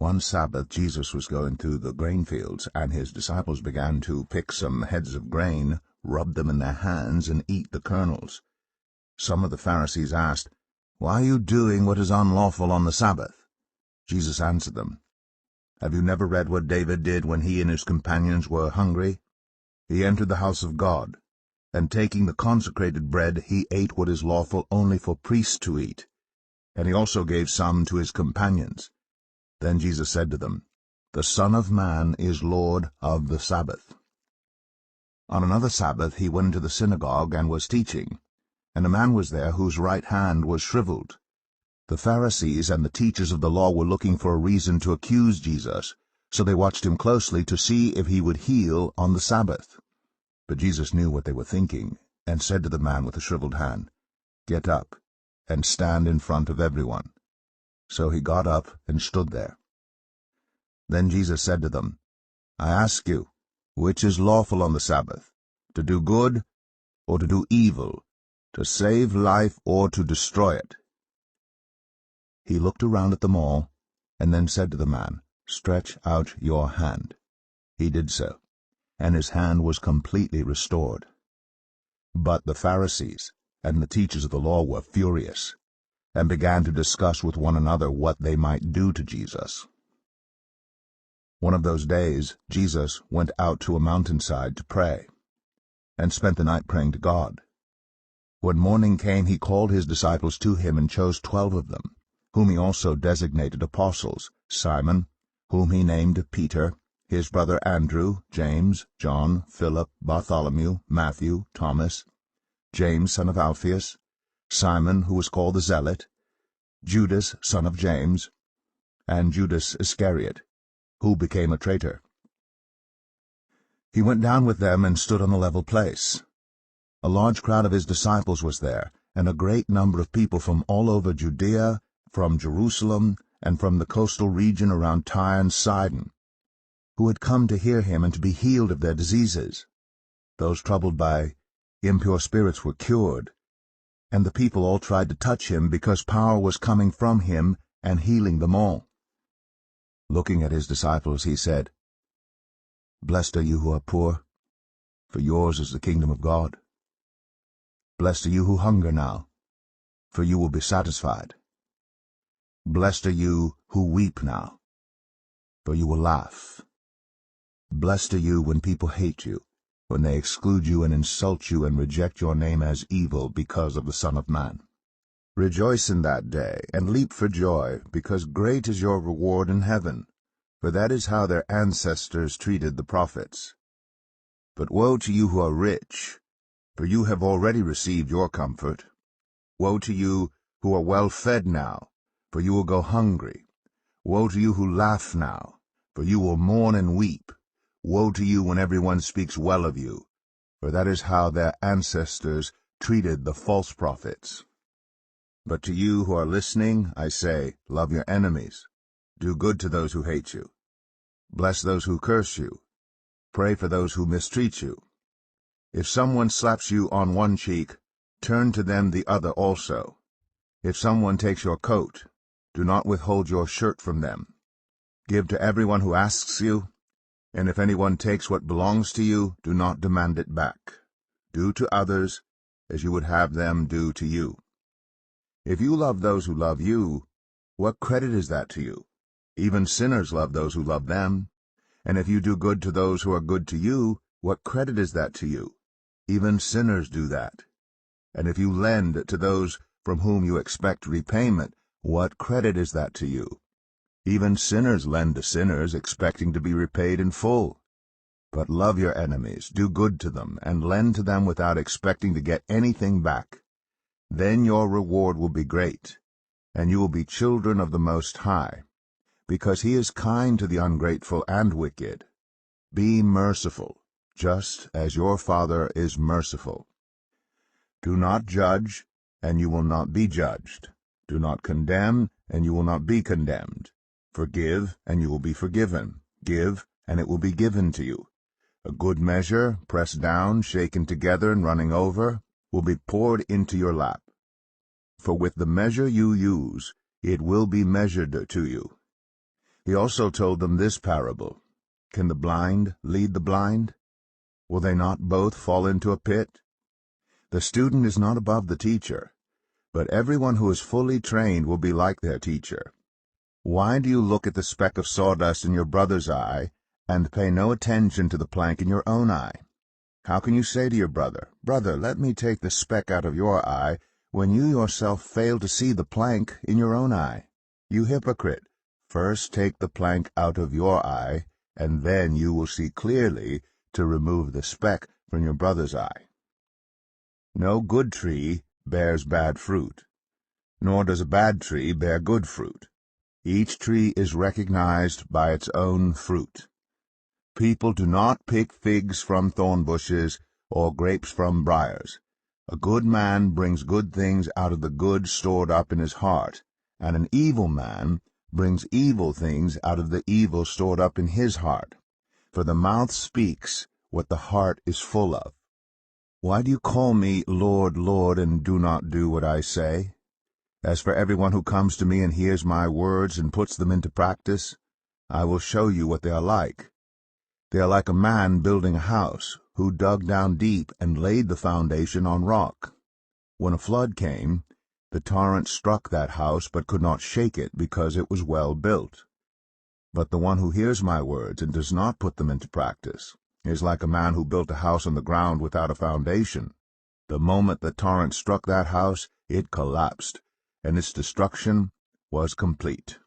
One Sabbath Jesus was going through the grain fields, and his disciples began to pick some heads of grain, rub them in their hands, and eat the kernels. Some of the Pharisees asked, "Why are you doing what is unlawful on the Sabbath?" Jesus answered them, "Have you never read what David did when he and his companions were hungry? He entered the house of God, and taking the consecrated bread, he ate what is lawful only for priests to eat, and he also gave some to his companions. Then Jesus said to them, The Son of Man is Lord of the Sabbath." On another Sabbath he went into the synagogue and was teaching, and a man was there whose right hand was shriveled. The Pharisees and the teachers of the law were looking for a reason to accuse Jesus, so they watched him closely to see if he would heal on the Sabbath. But Jesus knew what they were thinking, and said to the man with the shriveled hand, "Get up, and stand in front of everyone." So he got up and stood there. Then Jesus said to them, "I ask you, which is lawful on the Sabbath, to do good or to do evil, to save life or to destroy it?" He looked around at them all, and then said to the man, "Stretch out your hand." He did so, and his hand was completely restored. But the Pharisees and the teachers of the law were furious, and began to discuss with one another what they might do to Jesus. One of those days Jesus went out to a mountainside to pray, and spent the night praying to God. When morning came, he called his disciples to him and chose 12 of them, whom he also designated apostles: Simon, whom he named Peter, his brother Andrew, James, John, Philip, Bartholomew, Matthew, Thomas, James son of Alphaeus, Simon, who was called the Zealot, Judas son of James, and Judas Iscariot, who became a traitor. He went down with them and stood on a level place. A large crowd of his disciples was there, and a great number of people from all over Judea, from Jerusalem, and from the coastal region around Tyre and Sidon, who had come to hear him and to be healed of their diseases. Those troubled by impure spirits were cured, and the people all tried to touch him, because power was coming from him and healing them all. Looking at his disciples, he said, "Blessed are you who are poor, for yours is the kingdom of God. Blessed are you who hunger now, for you will be satisfied. Blessed are you who weep now, for you will laugh. Blessed are you when people hate you, when they exclude you and insult you and reject your name as evil because of the Son of Man. Rejoice in that day, and leap for joy, because great is your reward in heaven, for that is how their ancestors treated the prophets. But woe to you who are rich, for you have already received your comfort. Woe to you who are well fed now, for you will go hungry. Woe to you who laugh now, for you will mourn and weep. Woe to you when everyone speaks well of you, for that is how their ancestors treated the false prophets. But to you who are listening, I say, love your enemies. Do good to those who hate you. Bless those who curse you. Pray for those who mistreat you. If someone slaps you on one cheek, turn to them the other also. If someone takes your coat, do not withhold your shirt from them. Give to everyone who asks you, and if anyone takes what belongs to you, do not demand it back. Do to others as you would have them do to you. If you love those who love you, what credit is that to you? Even sinners love those who love them. And if you do good to those who are good to you, what credit is that to you? Even sinners do that. And if you lend to those from whom you expect repayment, what credit is that to you? Even sinners lend to sinners, expecting to be repaid in full. But love your enemies, do good to them, and lend to them without expecting to get anything back. Then your reward will be great, and you will be children of the Most High, because he is kind to the ungrateful and wicked. Be merciful, just as your Father is merciful. Do not judge, and you will not be judged. Do not condemn, and you will not be condemned. Forgive, and you will be forgiven. Give, and it will be given to you. A good measure, pressed down, shaken together, and running over, will be poured into your lap. For with the measure you use, it will be measured to you. He also told them this parable: Can the blind lead the blind? Will they not both fall into a pit? The student is not above the teacher, but everyone who is fully trained will be like their teacher. Why do you look at the speck of sawdust in your brother's eye, and pay no attention to the plank in your own eye? How can you say to your brother, Brother, let me take the speck out of your eye, when you yourself fail to see the plank in your own eye? You hypocrite! First take the plank out of your eye, and then you will see clearly to remove the speck from your brother's eye. No good tree bears bad fruit, nor does a bad tree bear good fruit. Each tree is recognized by its own fruit. People do not pick figs from thorn bushes, or grapes from briars. A good man brings good things out of the good stored up in his heart, and an evil man brings evil things out of the evil stored up in his heart. For the mouth speaks what the heart is full of. Why do you call me Lord, Lord, and do not do what I say? As for everyone who comes to me and hears my words and puts them into practice, I will show you what they are like. They are like a man building a house, who dug down deep and laid the foundation on rock. When a flood came, the torrent struck that house, but could not shake it, because it was well built. But the one who hears my words and does not put them into practice is like a man who built a house on the ground without a foundation. The moment the torrent struck that house, it collapsed, and its destruction was complete.